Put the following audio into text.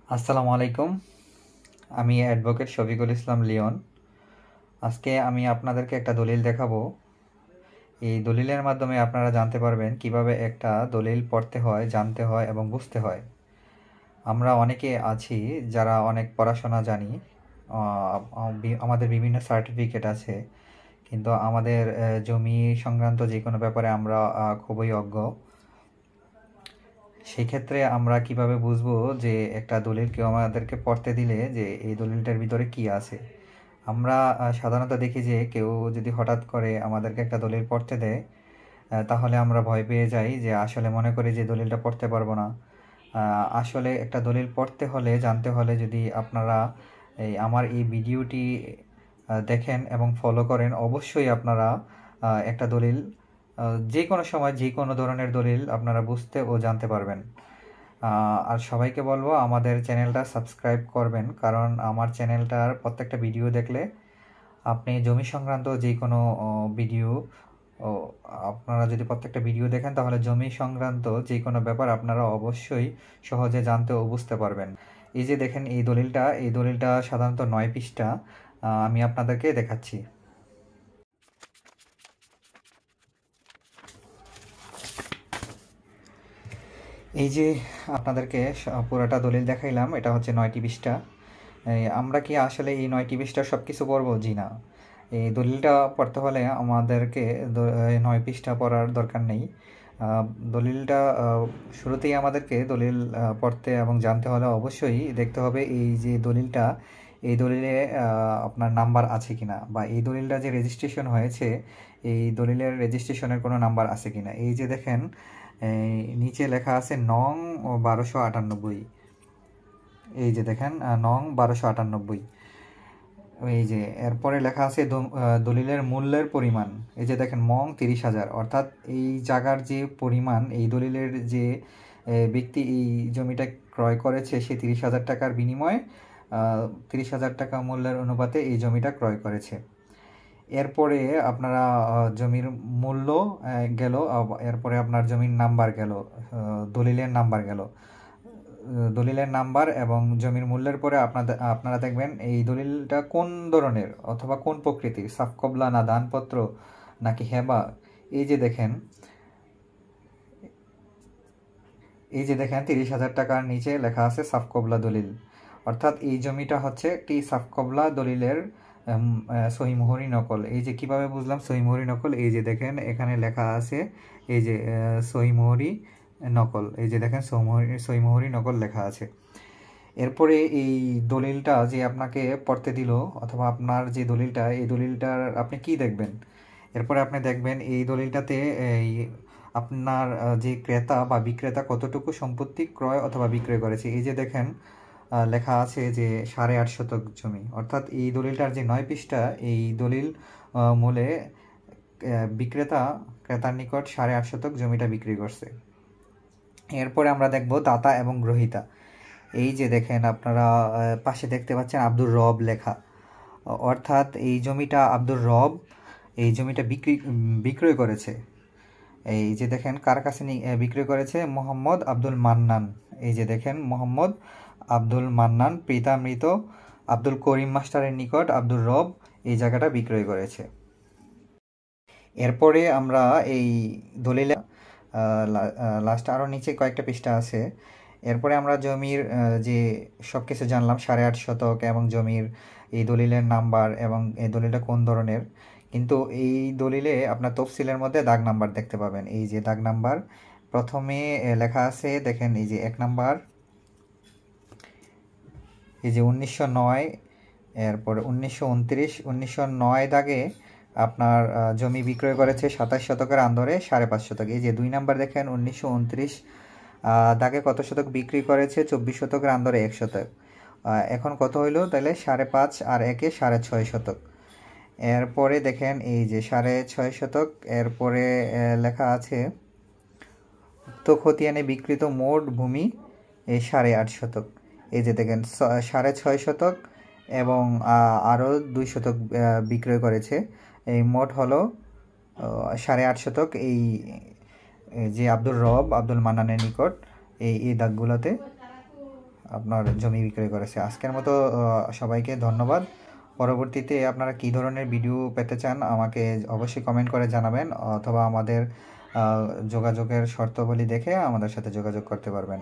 আসসালামু আলাইকুম। আমি অ্যাডভোকেট শফিকুল ইসলাম লিওন। আজকে আমি আপনাদেরকে একটা দলিল দেখাবো। এই দলিলের মাধ্যমে আপনারা জানতে পারবেন কিভাবে একটা দলিল পড়তে হয়, জানতে হয় এবং বুঝতে হয়। আমরা অনেকে আছি যারা অনেক পড়াশোনা জানি, আমাদের বিভিন্ন সার্টিফিকেট আছে, কিন্তু আমাদের জমি সংক্রান্ত যে কোনো ব্যাপারে আমরা খুবই অজ্ঞ। সেই ক্ষেত্রে আমরা কিভাবে বুঝবো যে একটা দলিল কেউ আমাদেরকে পড়তে দিলে যে এই দলিলটার ভিতরে কি আছে। আমরা সাধারণত দেখি যে কেউ যদি হঠাৎ করে আমাদেরকে একটা দলিল পড়তে দেয়, তাহলে আমরা ভয় পেয়ে যাই, যে আসলে মনে করি যে দলিলটা পড়তে পারবো না। আসলে একটা দলিল পড়তে হলে, জানতে হলে, যদি আপনারা আমার এই ভিডিওটি দেখেন এবং ফলো করেন, অবশ্যই আপনারা একটা দলিল যে কোনো সময় যে কোনো ধরনের দলিল আপনারা বুঝতে ও জানতে পারবেন। আর সবাইকে বলবো আমাদের চ্যানেলটা সাবস্ক্রাইব করবেন, কারণ আমার চ্যানেলটার প্রত্যেকটা ভিডিও দেখলে আপনি জমি সংক্রান্ত যে কোনো ভিডিও, ও আপনারা যদি প্রত্যেকটা ভিডিও দেখেন তাহলে জমি সংক্রান্ত যে কোনো ব্যাপার আপনারা অবশ্যই সহজে জানতে ও বুঝতে পারবেন। এই যে দেখেন এই দলিলটা সাধারণত 9 পৃষ্ঠা। আমি আপনাদেরকে দেখাচ্ছি। এই যে আপনাদেরকে পুরোটা দলিল দেখাইলাম, এটা হচ্ছে 9টি পৃষ্ঠা। আমরা কি আসলে এই 9টি পৃষ্ঠা সব কিছু পড়বো? জি না। এই দলিলটা পড়তে হলে আমাদেরকে 9 পৃষ্ঠা পড়ার দরকার নেই। দলিলটা শুরুতেই আমাদেরকে দলিল পড়তে এবং জানতে হলে অবশ্যই দেখতে হবে এই যে দলিলটা, এই দলিলে আপনার নাম্বার আছে কিনা, বা এই দলিলটা যে রেজিস্ট্রেশন হয়েছে এই দলিলের রেজিস্ট্রেশনের কোনো নাম্বার আছে কিনা। এই যে দেখেন নিচে লেখা আছে নং ও 1298। এই যে দেখেন নং 1298। এই যে এরপরে লেখা আছে দলিলের মূল্যের পরিমাণ। এই যে দেখেন মং 30,000, অর্থাৎ এই জায়গার যে পরিমাণ, এই দলিলের যে ব্যক্তি এই জমিটা ক্রয় করেছে সে 30,000 টাকার বিনিময়ে 30,000 টাকা মূল্যের অনুপাতে এই জমিটা ক্রয় করেছে। এরপরে আপনারা জমির মূল্য গেল, এরপরে আপনার জমির নাম্বার গেল, দলিলের নাম্বার গেল। দলিলের নাম্বার এবং জমির মূল্যের পরে আপনারা দেখবেন এই দলিলটা কোন ধরনের অথবা কোন প্রকৃতির, সাফকবলা না দানপত্র নাকি হেবা। এই যে দেখেন 30,000 টাকার নিচে লেখা আছে সাফকবলা দলিল, অর্থাৎ এই জমিটা হচ্ছে একটি সাফকবলা দলিলের সহিমোহরি নকল। এই যে কিভাবে বুঝলাম সহিমোহরি নকল? এই যে দেখেন এখানে লেখা আছে এই যে সহিমোহরি নকল। এই যে দেখেন সহিমোহরি নকল লেখা আছে। এরপরে এই দলিলটা যে আপনাকে পড়তে দিল, অথবা আপনার যে দলিলটা, এই দলিলটার আপনি কি দেখবেন? এরপরে আপনি দেখবেন এই দলিলটাতে এই আপনার যে ক্রেতা বা বিক্রেতা কতটুকু সম্পত্তি ক্রয় অথবা বিক্রয় করেছে। এই যে দেখেন লেখা আছে যে 8.5 শতক জমি, অর্থাৎ এই দলিলটার যে 9 পৃষ্ঠা, এই দলিল মূলে বিক্রেতা ক্রেতার নিকট 8.5 শতক জমিটা বিক্রি করছে। এরপরে আমরা দেখব দাতা এবং গ্রহীতা। এই যে দেখেন আপনারা পাশে দেখতে পাচ্ছেন আব্দুর রব লেখা, অর্থাৎ এই জমিটা আব্দুর রব এই জমিটা বিক্রয় করেছে। এই যে দেখেন কার কাছে বিক্রয় করেছে? মোহাম্মদ আব্দুল মান্নান। এই যে দেখেন মোহাম্মদ আব্দুল মান্নান পিতা মৃত আব্দুল করিম মাস্টারের নিকট আব্দুর রব এই জায়গাটা বিক্রয় করেছে। এরপরে আমরা এই দলিলে লাস্ট আরও নিচে কয়েকটা পৃষ্ঠা আছে। এরপরে আমরা জমির যে সব কিছু জানলাম, 8.5 শতক এবং জমির এই দলিলের নাম্বার এবং এই দলিলটা কোন ধরনের। কিন্তু এই দলিলে আপনার তফসিলের মধ্যে দাগ নাম্বার দেখতে পাবেন। এই যে দাগ নাম্বার প্রথমে লেখা আছে, দেখেন এই যে 1 নাম্বার, এই যে 1909, এরপরে 1929, 1909 দাগে আপনার জমি বিক্রয় করেছে 27 শতকের আন্দরে 5.5 শতক। এই যে 2 নাম্বার দেখেন 1929 দাগে কত শতক বিক্রি করেছে? 24 শতকের আন্দরে 1 শতক। এখন কত হইলো তাহলে? 5.5 আর 1 6.5 শতক। এরপরে দেখেন এই যে 6.5 শতক। এরপরে লেখা আছে উক্ত খতিয়ানে বিকৃত মোট ভূমি এই 8.5 শতক। এই যে দেখেন 6.5 শতক এবং আরও 2 শতক বিক্রয় করেছে, এই মোট হলো 8.5 শতক। এই যে আব্দুর রব আব্দুল মান্নানের নিকট এই দাগগুলোতে আপনার জমি বিক্রয় করেছে। আজকের মতো সবাইকে ধন্যবাদ। পরবর্তীতে আপনারা কী ধরনের ভিডিও পেতে চান আমাকে অবশ্যই কমেন্ট করে জানাবেন, অথবা আমাদের যোগাযোগের শর্তাবলী দেখে আমাদের সাথে যোগাযোগ করতে পারবেন।